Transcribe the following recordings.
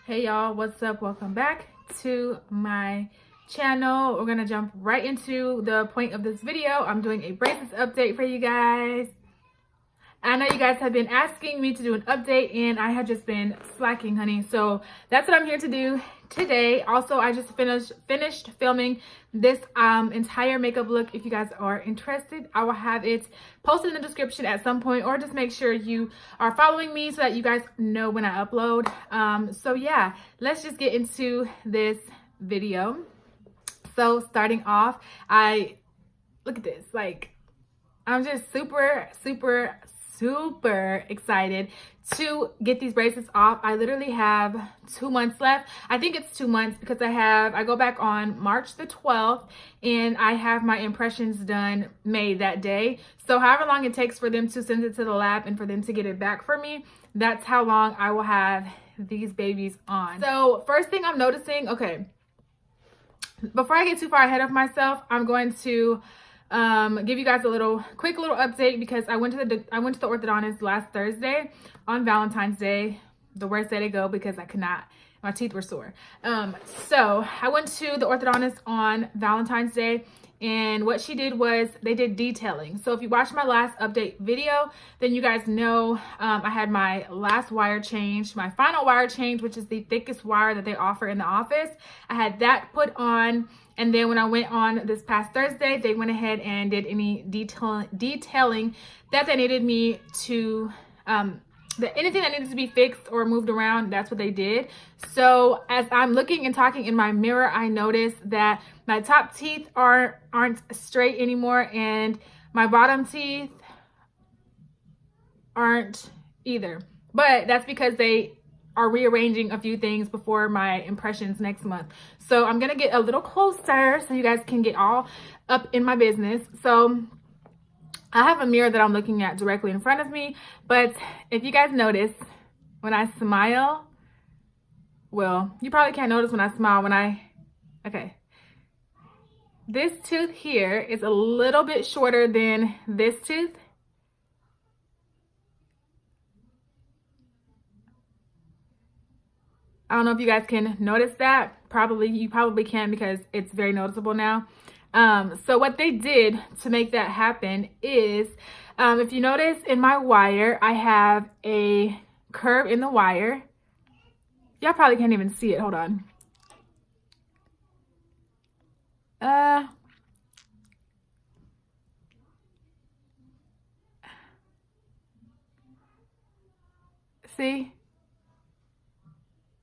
Hey y'all, what's up? Welcome back to my channel. We're gonna jump right into the point of this video. I'm doing a braces update for you guys. I know you guys have been asking me to do an update and I have just been slacking, honey. So that's what I'm here to do today. Also, I just finished filming this entire makeup look. If you guys are interested, I will have it posted in the description at some point, or just make sure you are following me so that you guys know when I upload. So yeah, let's just get into this video. So starting off, look at this, like I'm just super excited to get these braces off. I literally have 2 months left. I think it's 2 months because I go back on March the 12th and I have my impressions done made that day. So however long it takes for them to send it to the lab and for them to get it back for me, that's how long I will have these babies on. So first thing I'm noticing, okay, before I get too far ahead of myself, I'm going to give you guys a quick little update because I went to the orthodontist last Thursday on Valentine's Day, the worst day to go because I could not, my teeth were sore. So I went to the orthodontist on Valentine's Day, and what she did was they did detailing. So if you watched my last update video, then you guys know I had my last wire change, my final wire change, which is the thickest wire that they offer in the office. I had that put on. And then when I went on this past Thursday, they went ahead and did any detailing that they needed me to, anything that needed to be fixed or moved around, that's what they did. So as I'm looking and talking in my mirror, I noticed that my top teeth aren't straight anymore and my bottom teeth aren't either. But that's because they are rearranging a few things before my impressions next month. So I'm gonna get a little closer so you guys can get all up in my business. So I have a mirror that I'm looking at directly in front of me, but if you guys notice, when I smile, well, you probably can't notice when I smile okay. This tooth here is a little bit shorter than this tooth. I don't know if you guys can notice that. You probably can because it's very noticeable now. So what they did to make that happen is, if you notice in my wire, I have a curve in the wire. Y'all probably can't even see it. Hold on. See?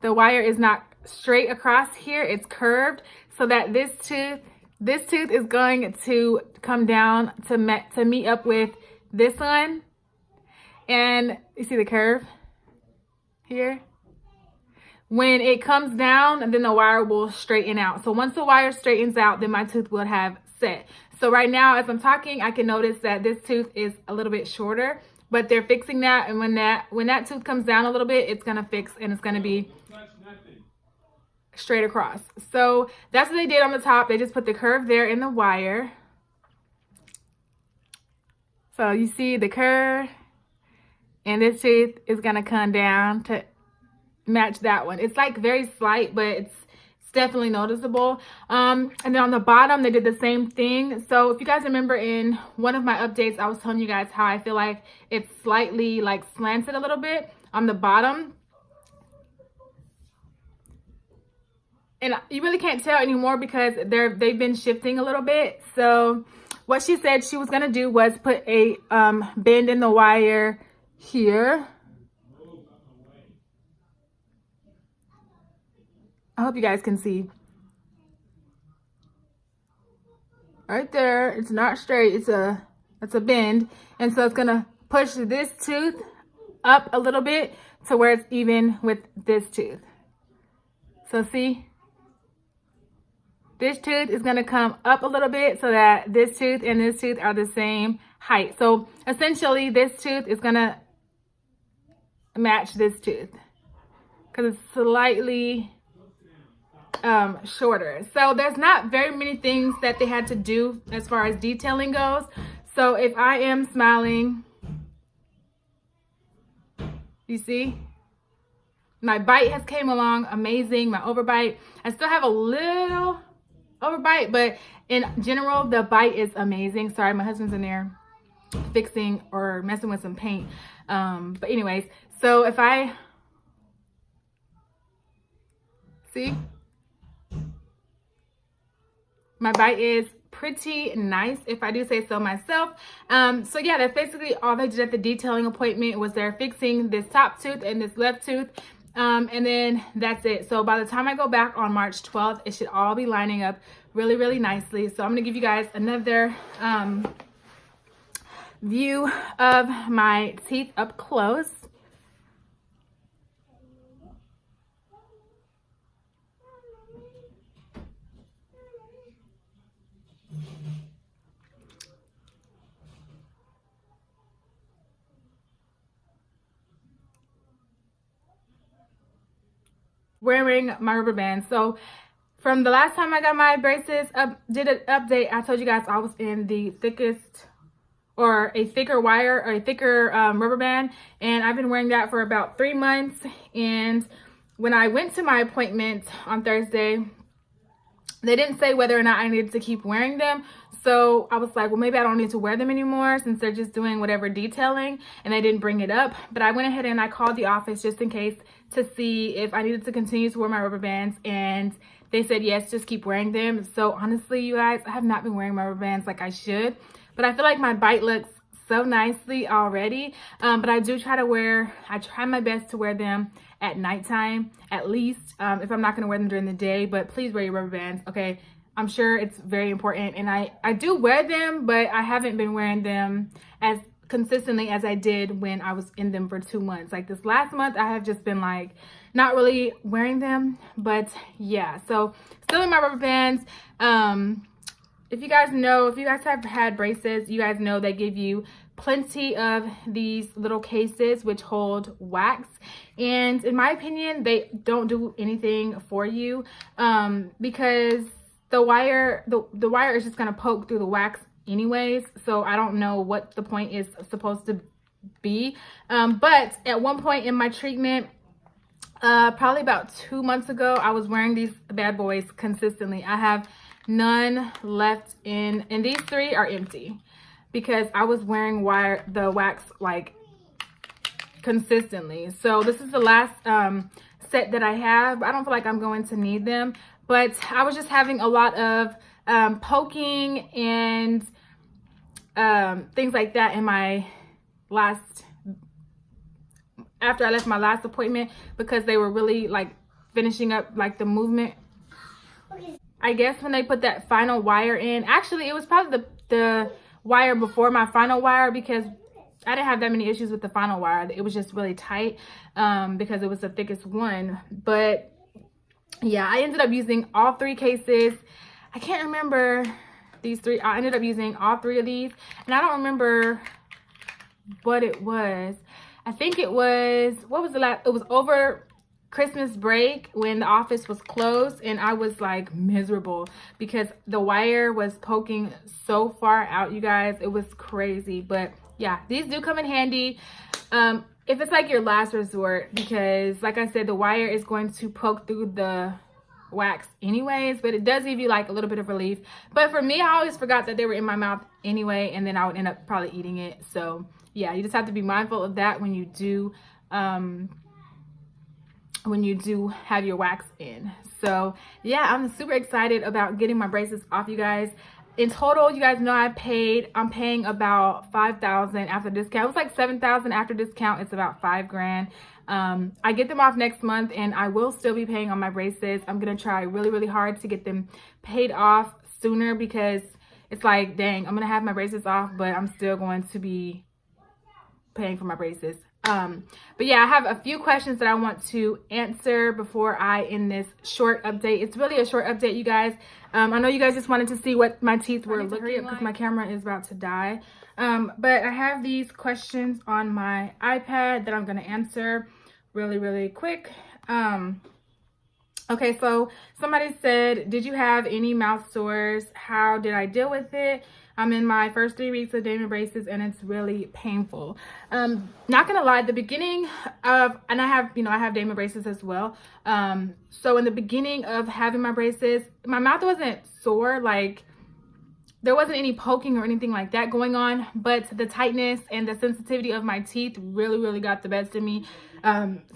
The wire is not straight across here, it's curved, so that this tooth is going to come down to meet up with this one. And you see the curve here? When it comes down, then the wire will straighten out. So once the wire straightens out, then my tooth will have set. So right now, as I'm talking, I can notice that this tooth is a little bit shorter, but they're fixing that. And when that tooth comes down a little bit, it's gonna fix and it's gonna be straight across. So that's what they did on the top. They just put the curve there in the wire. So you see the curve, and this tooth is gonna come down to match that one. It's like very slight, but it's definitely noticeable. And then on the bottom, they did the same thing. So if you guys remember in one of my updates, I was telling you guys how I feel like it's slightly like slanted a little bit on the bottom. And you really can't tell anymore because they've been shifting a little bit. So what she said she was gonna do was put a bend in the wire here. I hope you guys can see. Right there, it's not straight, it's a bend. And so it's gonna push this tooth up a little bit to where it's even with this tooth. So see? This tooth is going to come up a little bit so that this tooth and this tooth are the same height. So essentially this tooth is going to match this tooth because it's slightly shorter. So there's not very many things that they had to do as far as detailing goes. So if I am smiling, you see? My bite has came along amazing. My overbite, I still have a little overbite, but in general, the bite is amazing. Sorry, my husband's in there fixing or messing with some paint. But anyways, so if I see, my bite is pretty nice, if I do say so myself. So yeah, that's basically all they did at the detailing appointment. Was they're fixing this top tooth and this left tooth, and then that's it. So by the time I go back on March 12th, it should all be lining up really, really nicely. So I'm gonna give you guys another view of my teeth up close. Wearing my rubber bands. So from the last time I got my braces did an update, I told you guys I was in the thickest or a thicker wire or a thicker rubber band, and I've been wearing that for about 3 months. And when I went to my appointment on Thursday, they didn't say whether or not I needed to keep wearing them. So I was like, well, maybe I don't need to wear them anymore since they're just doing whatever detailing, and they didn't bring it up. But I went ahead and I called the office just in case to see if I needed to continue to wear my rubber bands, and they said, yes, just keep wearing them. So honestly, you guys, I have not been wearing my rubber bands like I should, but I feel like my bite looks so nicely already. But I do try to I try my best to wear them at nighttime, at least, if I'm not gonna wear them during the day. But please wear your rubber bands, okay? I'm sure it's very important, and I do wear them, but I haven't been wearing them as consistently as I did when I was in them for 2 months. Like this last month, I have just been like not really wearing them. But yeah, so still in my rubber bands. If you guys have had braces, you guys know they give you plenty of these little cases which hold wax, and in my opinion, they don't do anything for you, because the wire is just gonna poke through the wax anyways. So I don't know what the point is supposed to be. But at one point in my treatment, probably about 2 months ago, I was wearing these bad boys consistently. I have none left and these 3 are empty because I was wearing the wax like consistently. So this is the last set that I have. I don't feel like I'm going to need them, but I was just having a lot of poking and things like that in my after I left my last appointment, because they were really like finishing up like the movement. Okay. I guess when they put that final wire in, actually it was probably the wire before my final wire, because I didn't have that many issues with the final wire. It was just really tight because it was the thickest one. But yeah, I ended up using all 3 cases. I can't remember these 3. I ended up using all 3 of these, and I don't remember what it was. I think it was, what was the last? It was over Christmas break when the office was closed, and I was like miserable because the wire was poking so far out, you guys. It was crazy. But yeah, these do come in handy if it's like your last resort, because like I said, the wire is going to poke through the wax anyways, but it does give you like a little bit of relief. But for me, I always forgot that they were in my mouth anyway, and then I would end up probably eating it. So yeah, you just have to be mindful of that when you do have your wax in. So yeah, I'm super excited about getting my braces off, you guys. In total, you guys know I'm paying about $5,000 after discount. It was like $7,000 after discount. It's about $5,000. I get them off next month, and I will still be paying on my braces. I'm gonna try really, really hard to get them paid off sooner, because it's like, dang, I'm gonna have my braces off, but I'm still going to be paying for my braces. But yeah, I have a few questions that I want to answer before I end this short update. It's really a short update, you guys. I know you guys just wanted to see what my teeth were looking like because my camera is about to die. But I have these questions on my iPad that I'm going to answer really, really quick. Okay, so somebody said, did you have any mouth sores? How did I deal with it? I'm in my first 3 weeks of Damon braces and it's really painful. Not gonna lie, the beginning of, and I have, I have Damon braces as well. So in the beginning of having my braces, my mouth wasn't sore, like there wasn't any poking or anything like that going on, but the tightness and the sensitivity of my teeth really, really got the best of me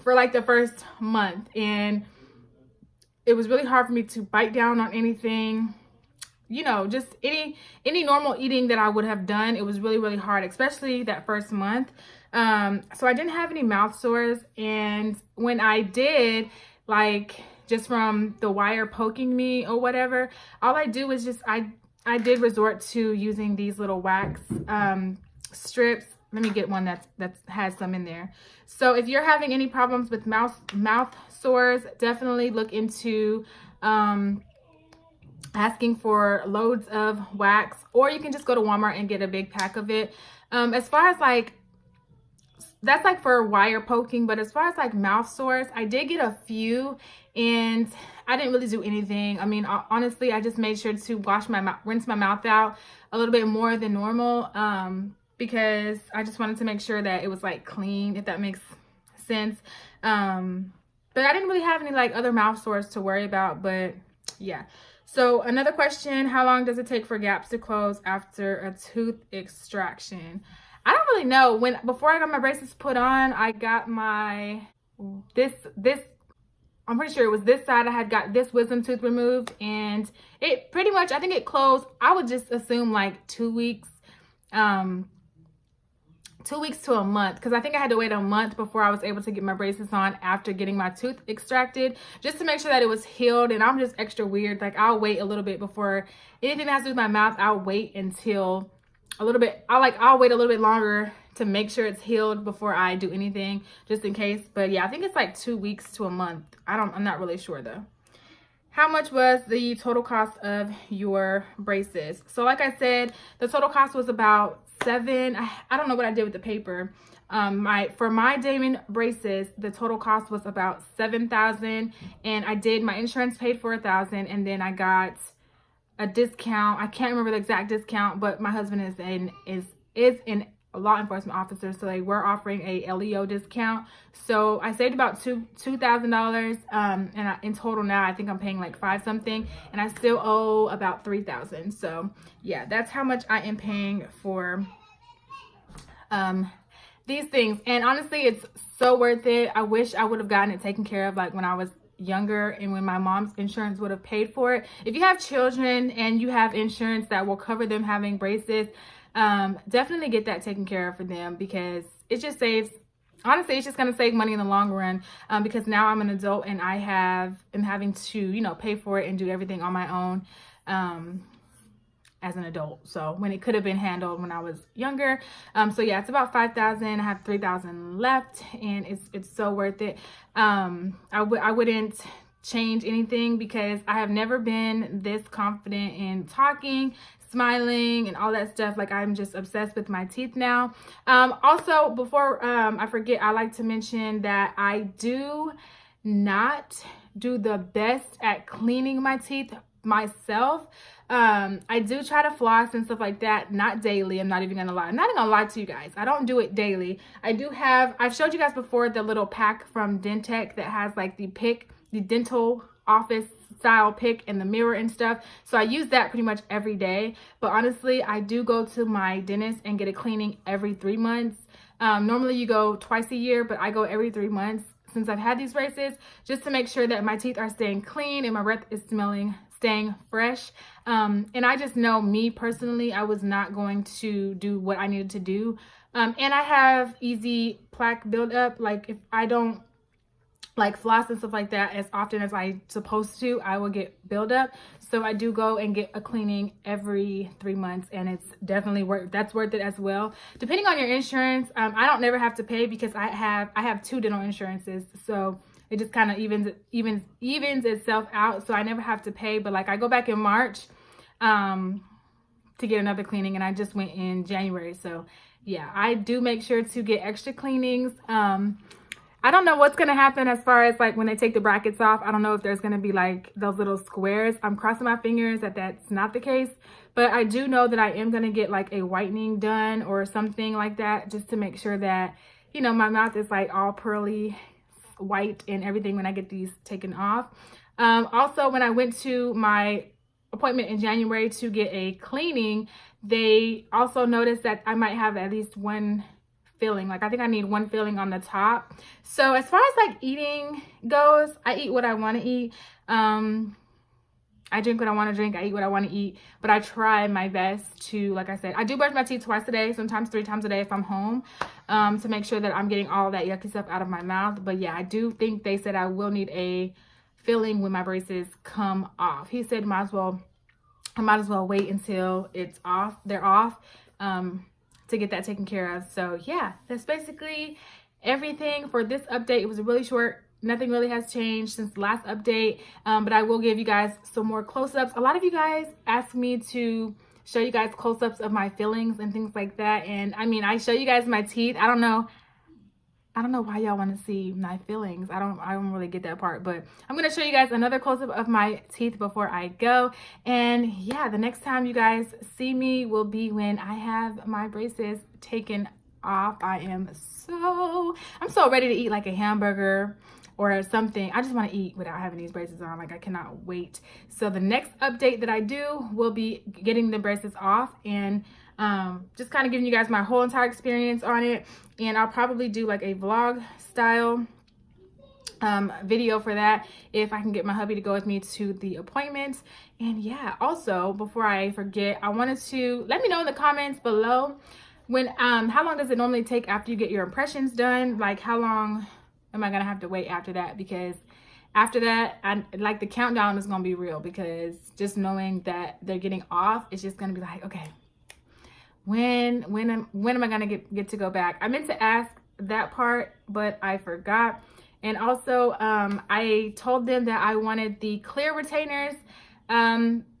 for like the first month. And it was really hard for me to bite down on anything, just any normal eating that I would have done. It was really, really hard, especially that first month. So I didn't have any mouth sores. And when I did, like just from the wire poking me or whatever, all I do is just, I did resort to using these little wax strips. Let me get one that has some in there. So if you're having any problems with mouth sores, definitely look into asking for loads of wax, or you can just go to Walmart and get a big pack of it. As far as like, that's like for wire poking, but as far as like mouth sores, I did get a few and I didn't really do anything. I mean, honestly, I just made sure to rinse my mouth out a little bit more than normal, because I just wanted to make sure that it was like clean, if that makes sense. But I didn't really have any like other mouth sores to worry about, but yeah. So another question, how long does it take for gaps to close after a tooth extraction? I don't really know. Before I got my braces put on, I got my, I'm pretty sure it was this side. I had got this wisdom tooth removed and it pretty much, I think it closed, I would just assume like 2 weeks, 2 weeks to a month, because I think I had to wait a month before I was able to get my braces on after getting my tooth extracted, just to make sure that it was healed. And I'm just extra weird. Like I'll wait a little bit before anything that has to do with my mouth. I'll wait until a little bit. I'll wait a little bit longer to make sure it's healed before I do anything, just in case. But yeah, I think it's like 2 weeks to a month. I'm not really sure though. How much was the total cost of your braces? So like I said, the total cost was about I don't know what I did with the paper. For my Damon braces, the total cost was about $7,000, and I did, my insurance paid for $1,000, and then I got a discount. I can't remember the exact discount, but my husband is in a law enforcement officer, so they were offering a LEO discount. So I saved about $2,000, and in total now I think I'm paying like $5 something, and I still owe about $3,000. So yeah, that's how much I am paying for these things. And honestly, it's so worth it. I wish I would have gotten it taken care of like when I was younger and when my mom's insurance would have paid for it. If you have children and you have insurance that will cover them having braces, definitely get that taken care of for them, because it just saves, honestly, it's just going to save money in the long run, because now I'm an adult and I am having to, pay for it and do everything on my own, as an adult. So when it could have been handled when I was younger. So yeah, it's about $5,000. I have $3,000 left, and it's so worth it. I wouldn't change anything, because I have never been this confident in talking, smiling, and all that stuff. Like, I'm just obsessed with my teeth now. Also, before I forget, I like to mention that I do not do the best at cleaning my teeth myself. I do try to floss and stuff like that, not daily. I'm not even gonna lie. I'm not even gonna lie to you guys. I don't do it daily. I've showed you guys before the little pack from Dentech that has like the dental office style pick and the mirror and stuff. So I use that pretty much every day. But honestly, I do go to my dentist and get a cleaning every 3 months. Normally you go twice a year, but I go every 3 months since I've had these braces, just to make sure that my teeth are staying clean and my breath is staying fresh. And I just know, me personally, I was not going to do what I needed to do. And I have easy plaque buildup. Like, if I don't like floss and stuff like that as often as I supposed to, I will get buildup. So I do go and get a cleaning every 3 months, and it's definitely worth it as well. Depending on your insurance, I don't never have to pay, because I have 2 dental insurances. So it just kind of evens itself out. So I never have to pay. But like, I go back in March to get another cleaning, and I just went in January. So yeah, I do make sure to get extra cleanings. I don't know what's going to happen as far as like when they take the brackets off. I don't know if there's going to be like those little squares. I'm crossing my fingers that that's not the case. But I do know that I am going to get like a whitening done or something like that, just to make sure that, you know, my mouth is like all pearly white and everything when I get these taken off. Also, when I went to my appointment in January to get a cleaning, they also noticed that I might have at least one filling. Like I think I need one filling on the top. So as far as like eating goes, I eat what I want to eat. I drink what I want to drink. I eat what I want to eat. But I try my best to, like I said, I do brush my teeth twice a day, sometimes 3 times a day if I'm home, to make sure that I'm getting all that yucky stuff out of my mouth. But yeah, I do think they said I will need a filling when my braces come off. He said I might as well wait until it's off. They're off, to get that taken care of. So yeah, that's basically everything for this update. It was really short. Nothing really has changed since the last update, but I will give you guys some more close-ups. A lot of you guys asked me to show you guys close-ups of my fillings and things like that. And I mean, I show you guys my teeth. I don't know why y'all want to see my fillings. I don't really get that part, but I'm going to show you guys another close-up of my teeth before I go. And yeah, the next time you guys see me will be when I have my braces taken off. I'm so ready to eat like a hamburger or something. I just want to eat without having these braces on. Like I cannot wait. So the next update that I do will be getting the braces off and just kind of giving you guys my whole entire experience on it. And I'll probably do like a vlog style video for that if I can get my hubby to go with me to the appointment. And yeah, also before I forget, I wanted to let me know in the comments below when how long does it normally take after you get your impressions done? Like how long am I gonna have to wait after that? Because after that, like the countdown is gonna be real, because just knowing that they're getting off, it's just gonna be like, okay, when am I gonna get to go back? I meant to ask that part, but I forgot. And also, I told them that I wanted the clear retainers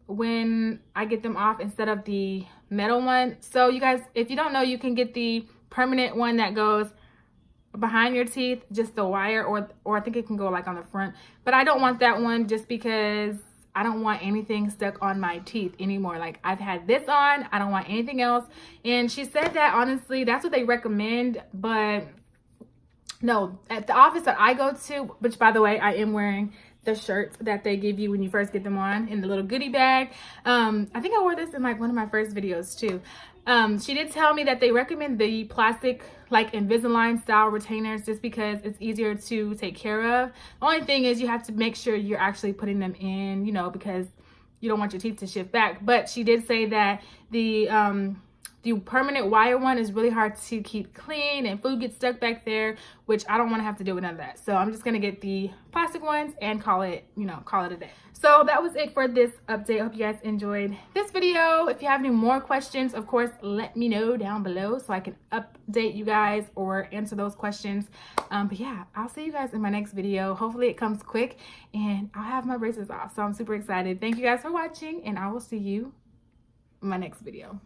when I get them off instead of the metal one. So you guys, if you don't know, you can get the permanent one that goes behind your teeth, just the wire, or I think it can go like on the front. But I don't want that one just because I don't want anything stuck on my teeth anymore. Like I've had this on, I don't want anything else. And she said that honestly, that's what they recommend. But no, at the office that I go to, which by the way, I am wearing the shirts that they give you when you first get them on in the little goodie bag. I think I wore this in like one of my first videos too. She did tell me that they recommend the plastic like Invisalign style retainers just because it's easier to take care of. The only thing is you have to make sure you're actually putting them in, you know, because you don't want your teeth to shift back. But she did say that the permanent wire one is really hard to keep clean and food gets stuck back there, which I don't want to have to deal with none of that. So I'm just going to get the plastic ones and call it a day. So that was it for this update. I hope you guys enjoyed this video. If you have any more questions, of course, let me know down below so I can update you guys or answer those questions. But yeah, I'll see you guys in my next video. Hopefully it comes quick and I'll have my braces off. So I'm super excited. Thank you guys for watching and I will see you in my next video.